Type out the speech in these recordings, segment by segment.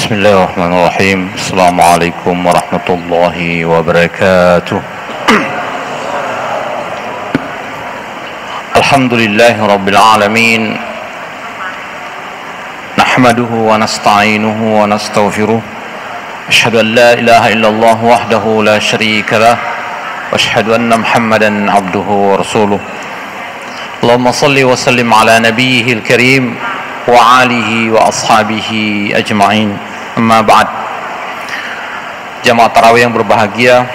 Bismillahirrahmanirrahim. Assalamualaikum warahmatullahi wabarakatuh. Alhamdulillahi rabbil alamin. Nahmaduhu wa nasta'inuhu wa nastaghfiruh. Asyhadu an la ilaha illallah wahdahu la syarika lah. Wa asyhadu anna Muhammadan abduhu wa rasuluh. Allahumma salli wa sallim ala nabiyyihil karim wa alihi wa ashabihi ajma'in. Amma ba'd. Jamaah tarawih yang berbahagia,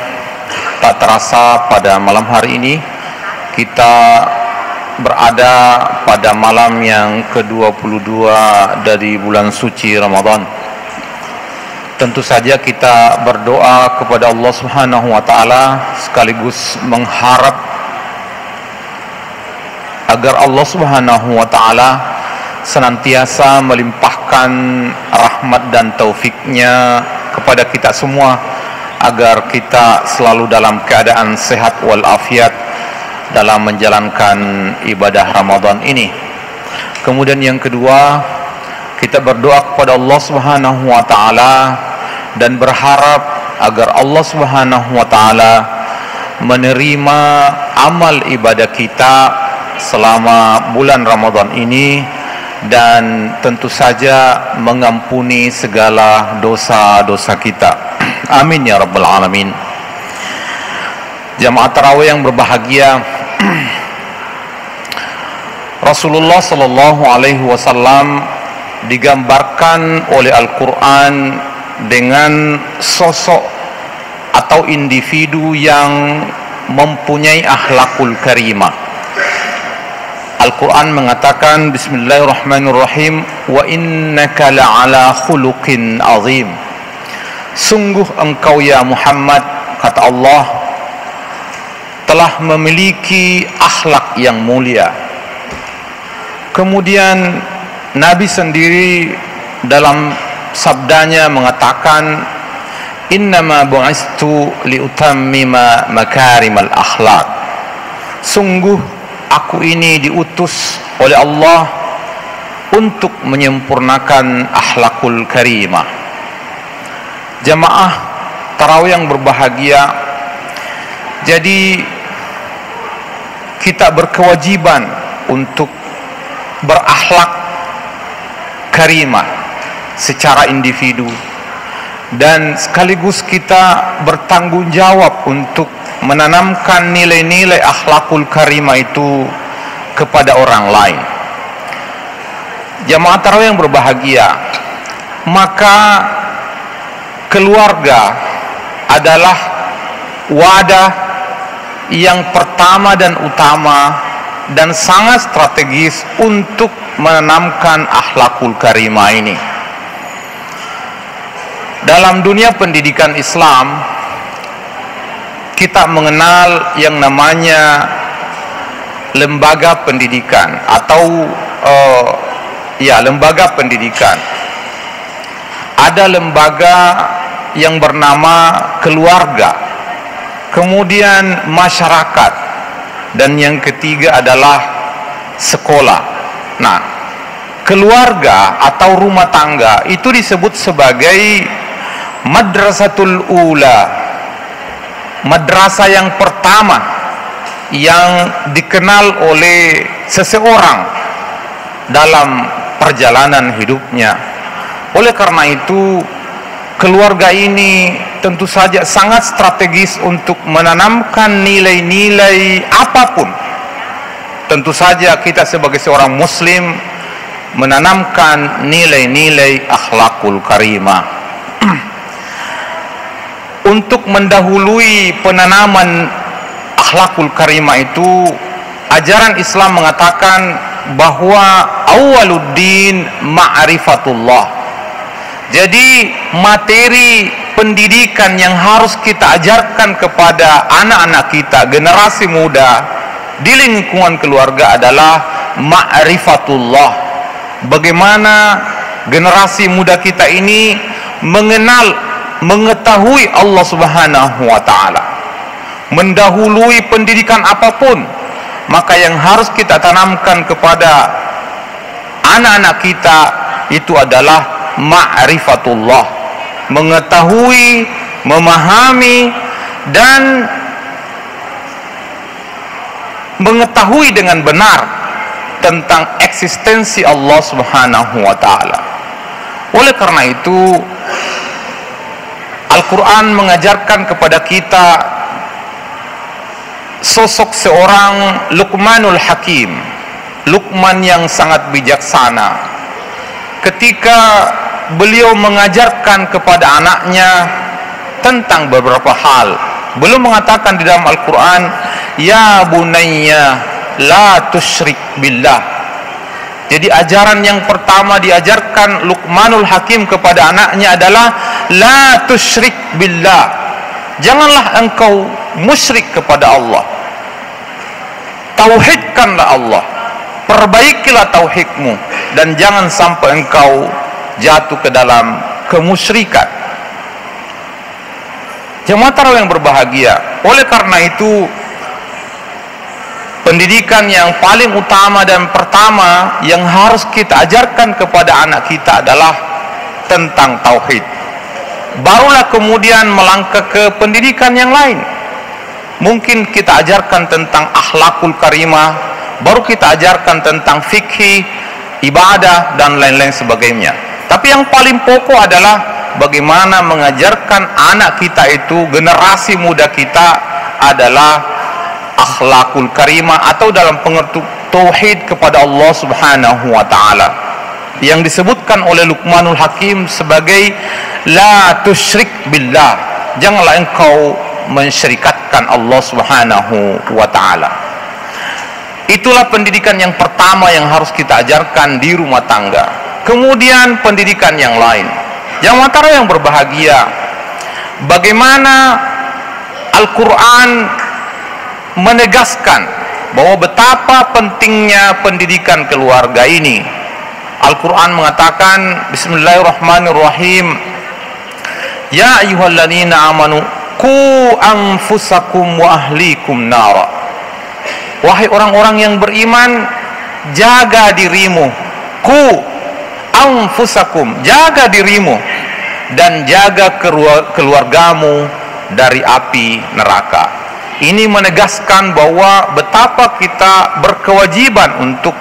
tak terasa pada malam hari ini kita berada pada malam yang ke-22 dari bulan suci Ramadan. Tentu saja kita berdoa kepada Allah Subhanahu wa taala sekaligus mengharap agar Allah Subhanahu wa taala senantiasa melimpahkan rahmat dan taufiknya kepada kita semua agar kita selalu dalam keadaan sehat walafiat dalam menjalankan ibadah Ramadan ini. Kemudian yang kedua, kita berdoa kepada Allah Subhanahu wa taala dan berharap agar Allah Subhanahu wa taala menerima amal ibadah kita selama bulan Ramadan ini dan tentu saja mengampuni segala dosa-dosa kita. Amin ya rabbal alamin. Jamaah tarawih yang berbahagia, Rasulullah sallallahu alaihi wasallam digambarkan oleh Al-Qur'an dengan sosok atau individu yang mempunyai akhlakul karimah. Al-Quran mengatakan Bismillahirrahmanirrahim, wa innaka la'ala khuluqin azim. Sungguh engkau ya Muhammad, kata Allah, telah memiliki akhlak yang mulia. Kemudian Nabi sendiri dalam sabdanya mengatakan, innama bu'istu liutammima makarimal akhlak. Sungguh aku ini diutus oleh Allah untuk menyempurnakan akhlakul karimah. Jamaah tarawih yang berbahagia, jadi kita berkewajiban untuk berakhlak karimah secara individu dan sekaligus kita bertanggung jawab untuk menanamkan nilai-nilai akhlakul karimah itu kepada orang lain. Jamaah tarawih yang berbahagia, maka keluarga adalah wadah yang pertama dan utama dan sangat strategis untuk menanamkan akhlakul karimah ini. Dalam dunia pendidikan Islam, kita mengenal yang namanya lembaga pendidikan atau lembaga pendidikan. Ada lembaga yang bernama keluarga, kemudian masyarakat, dan yang ketiga adalah sekolah. Nah, keluarga atau rumah tangga itu disebut sebagai madrasatul ula, madrasah yang pertama yang dikenal oleh seseorang dalam perjalanan hidupnya. Oleh karena itu, keluarga ini tentu saja sangat strategis untuk menanamkan nilai-nilai apapun. Tentu saja kita sebagai seorang muslim menanamkan nilai-nilai akhlakul karimah. Untuk mendahului penanaman akhlakul karimah itu, ajaran Islam mengatakan bahwa awwaluddin ma'rifatullah. Jadi materi pendidikan yang harus kita ajarkan kepada anak-anak kita, generasi muda di lingkungan keluarga adalah ma'rifatullah. Bagaimana generasi muda kita ini mengetahui Allah Subhanahu wa taala. Mendahului pendidikan apapun, maka yang harus kita tanamkan kepada anak-anak kita itu adalah ma'rifatullah, mengetahui, memahami, dan mengetahui dengan benar tentang eksistensi Allah Subhanahu wa ta'ala. Oleh karena itu, Al-Quran mengajarkan kepada kita sosok seorang Luqmanul Hakim, Luqman yang sangat bijaksana, ketika beliau mengajarkan kepada anaknya tentang beberapa hal. Beliau mengatakan di dalam Al-Quran, ya bunayya la tusyrik billah. Jadi ajaran yang pertama diajarkan Luqmanul Hakim kepada anaknya adalah la tusyrik billah. Janganlah engkau musyrik kepada Allah. Tauhidkanlah Allah, perbaikilah tauhidmu, dan jangan sampai engkau jatuh ke dalam kemusyrikan. Jemaah tarawih yang berbahagia, oleh karena itu pendidikan yang paling utama dan pertama yang harus kita ajarkan kepada anak kita adalah tentang tauhid. Barulah kemudian melangkah ke pendidikan yang lain. Mungkin kita ajarkan tentang akhlakul karimah, baru kita ajarkan tentang fikih, ibadah, dan lain-lain sebagainya. Tapi yang paling pokok adalah bagaimana mengajarkan anak kita itu, generasi muda kita, adalah akhlakul karimah, atau dalam pengertian tauhid kepada Allah Subhanahu wa ta'ala, yang disebutkan oleh Luqmanul Hakim sebagai la tusyrik billah. Janganlah engkau mensyirikatkan Allah Subhanahu wa ta'ala. Itulah pendidikan yang pertama yang harus kita ajarkan di rumah tangga. Kemudian pendidikan yang lain. Yang matara yang berbahagia, bagaimana Al-Quran menegaskan bahwa betapa pentingnya pendidikan keluarga ini. Al-Quran mengatakan, Bismillahirrahmanirrahim, ya ayyuhalladzina amanu qu anfusakum wa ahlikum nara. Wahai orang-orang yang beriman, jaga dirimu. Qu anfusakum, jaga dirimu, dan jaga keluargamu dari api neraka. Ini menegaskan bahwa betapa kita berkewajiban untuk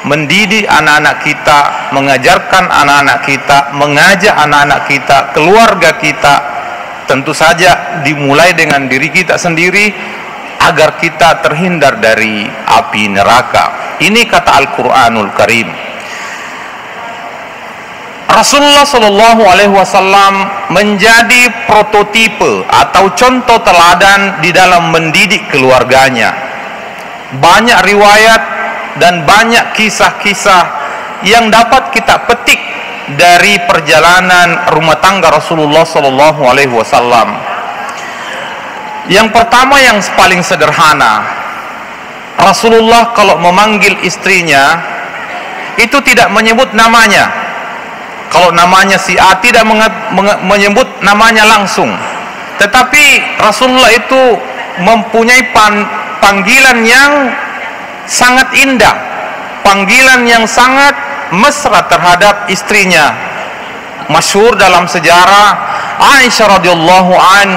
mendidik anak-anak kita, mengajarkan anak-anak kita, mengajak anak-anak kita, keluarga kita. Tentu saja dimulai dengan diri kita sendiri, agar kita terhindar dari api neraka. Ini kata Al-Quranul Karim. Rasulullah Shallallahu Alaihi Wasallam menjadi prototipe atau contoh teladan di dalam mendidik keluarganya. Banyak riwayat dan banyak kisah-kisah yang dapat kita petik dari perjalanan rumah tangga Rasulullah Shallallahu Alaihi Wasallam. Yang pertama, yang paling sederhana, Rasulullah kalau memanggil istrinya itu tidak menyebut namanya. Kalau namanya si A, tidak menyebut namanya langsung. Tetapi Rasulullah itu mempunyai panggilan yang sangat indah, panggilan yang sangat mesra terhadap istrinya. Masyhur dalam sejarah, Aisyah radhiyallahu an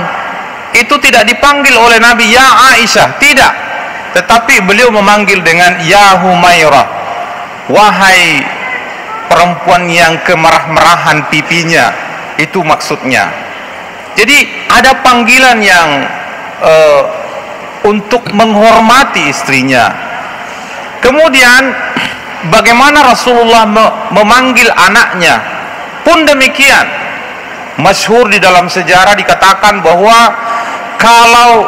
itu tidak dipanggil oleh Nabi ya Aisyah, tidak, tetapi beliau memanggil dengan ya Humairah, wahai perempuan yang kemerah-merahan pipinya. Itu maksudnya. Jadi ada panggilan yang untuk menghormati istrinya. Kemudian bagaimana Rasulullah memanggil anaknya pun demikian. Masyhur di dalam sejarah dikatakan bahwa kalau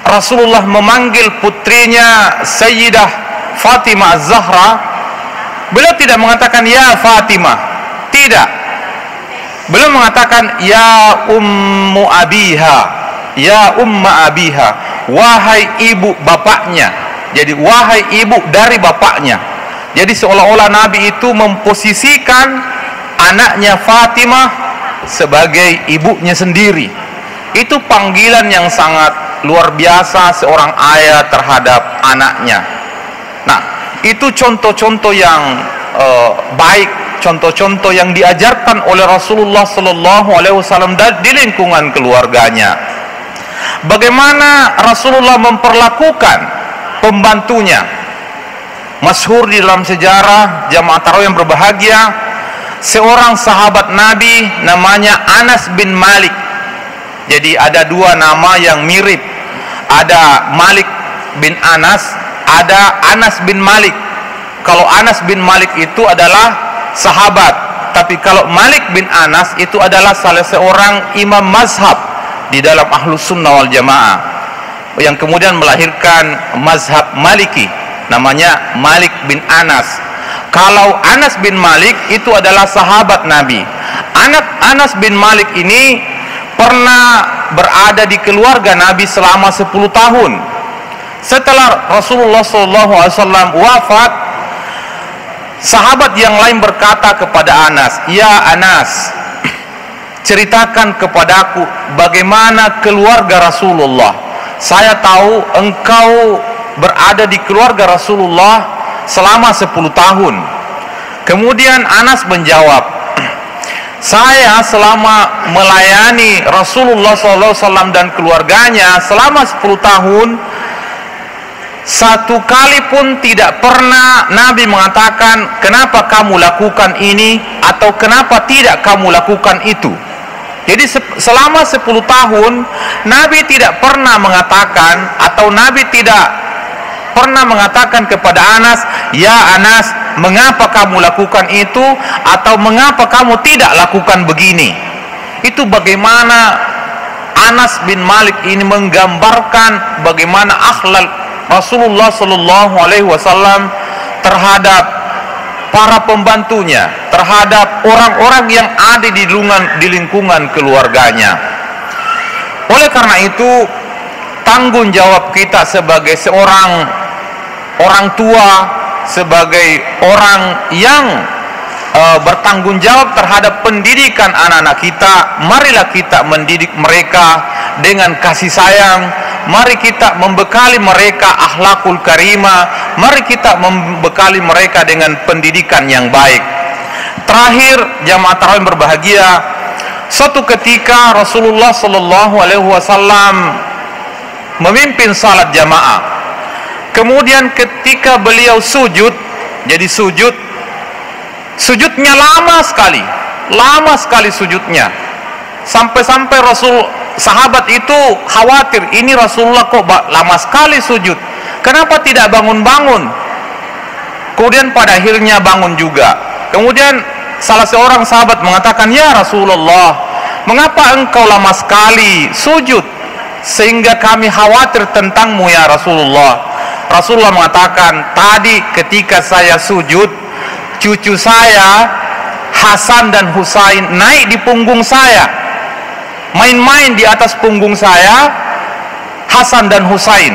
Rasulullah memanggil putrinya Sayyidah Fatimah Az-Zahra, beliau tidak mengatakan ya Fatimah, tidak. Beliau mengatakan ya ummu abiha, ya umma abiha, wahai ibu bapaknya. Jadi wahai ibu dari bapaknya. Jadi seolah-olah Nabi itu memposisikan anaknya Fatimah sebagai ibunya sendiri. Itu panggilan yang sangat luar biasa seorang ayah terhadap anaknya. Nah, itu contoh-contoh yang baik contoh-contoh yang diajarkan oleh Rasulullah Sallallahu Alaihi Wasallam di lingkungan keluarganya. Bagaimana Rasulullah memperlakukan pembantunya. Masyhur di dalam sejarah jamaah tarawih yang berbahagia, seorang sahabat Nabi namanya Anas bin Malik. Jadi ada dua nama yang mirip, ada Malik bin Anas, ada Anas bin Malik. Kalau Anas bin Malik itu adalah sahabat, tapi kalau Malik bin Anas itu adalah salah seorang imam mazhab di dalam Ahlus Sunnah wal Jamaah, yang kemudian melahirkan mazhab Maliki, namanya Malik bin Anas. Kalau Anas bin Malik itu adalah sahabat Nabi. Anas bin Malik ini pernah berada di keluarga Nabi selama 10 tahun. Setelah Rasulullah SAW wafat, sahabat yang lain berkata kepada Anas, "Ya Anas, ceritakan kepadaku bagaimana keluarga Rasulullah. Saya tahu engkau berada di keluarga Rasulullah selama 10 tahun. Kemudian Anas menjawab, "Saya selama melayani Rasulullah SAW dan keluarganya selama 10 tahun, satu kali pun tidak pernah Nabi mengatakan, 'Kenapa kamu lakukan ini?' atau 'Kenapa tidak kamu lakukan itu?' Jadi selama 10 tahun Nabi tidak pernah mengatakan, atau Nabi tidak pernah mengatakan kepada Anas, 'Ya Anas, mengapa kamu lakukan itu?' atau 'Mengapa kamu tidak lakukan begini?' Itu bagaimana Anas bin Malik ini menggambarkan bagaimana akhlak Rasulullah Sallallahu Alaihi Wasallam terhadap para pembantunya, terhadap orang-orang yang ada di lingkungan keluarganya. Oleh karena itu, tanggung jawab kita sebagai seorang orang tua, sebagai orang yang bertanggung jawab terhadap pendidikan anak-anak kita, marilah kita mendidik mereka dengan kasih sayang. Mari kita membekali mereka akhlakul karimah. Mari kita membekali mereka dengan pendidikan yang baik. Terakhir, jamaah tarawih berbahagia, suatu ketika Rasulullah Sallallahu Alaihi Wasallam memimpin salat jamaah. Kemudian ketika beliau sujud, jadi sujudnya lama sekali sujudnya, sampai sahabat itu khawatir, ini Rasulullah kok lama sekali sujud, kenapa tidak bangun-bangun? Kemudian pada akhirnya bangun juga. Kemudian salah seorang sahabat mengatakan, "Ya Rasulullah, mengapa engkau lama sekali sujud sehingga kami khawatir tentangmu ya Rasulullah?" Rasulullah mengatakan, "Tadi ketika saya sujud, cucu saya Hasan dan Husain naik di punggung saya, main-main di atas punggung saya Hasan dan Husain.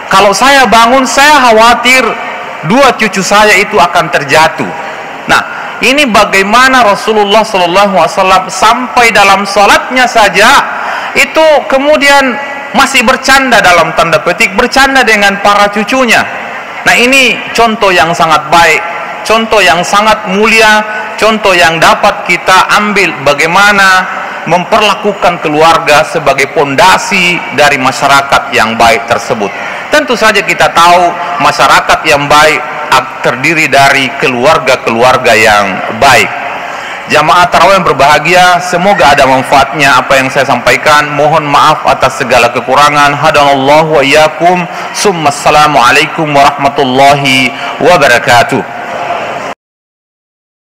Kalau saya bangun, saya khawatir dua cucu saya itu akan terjatuh." Nah, ini bagaimana Rasulullah SAW sampai dalam salatnya saja itu kemudian masih bercanda, dalam tanda petik bercanda dengan para cucunya. Nah, ini contoh yang sangat baik, contoh yang sangat mulia, contoh yang dapat kita ambil bagaimana memperlakukan keluarga sebagai pondasi dari masyarakat yang baik tersebut. Tentu saja kita tahu masyarakat yang baik terdiri dari keluarga-keluarga yang baik. Jamaah tarawih yang berbahagia, semoga ada manfaatnya apa yang saya sampaikan. Mohon maaf atas segala kekurangan. Hadanallahu wa iyyakum. Assalamualaikum warahmatullahi wabarakatuh.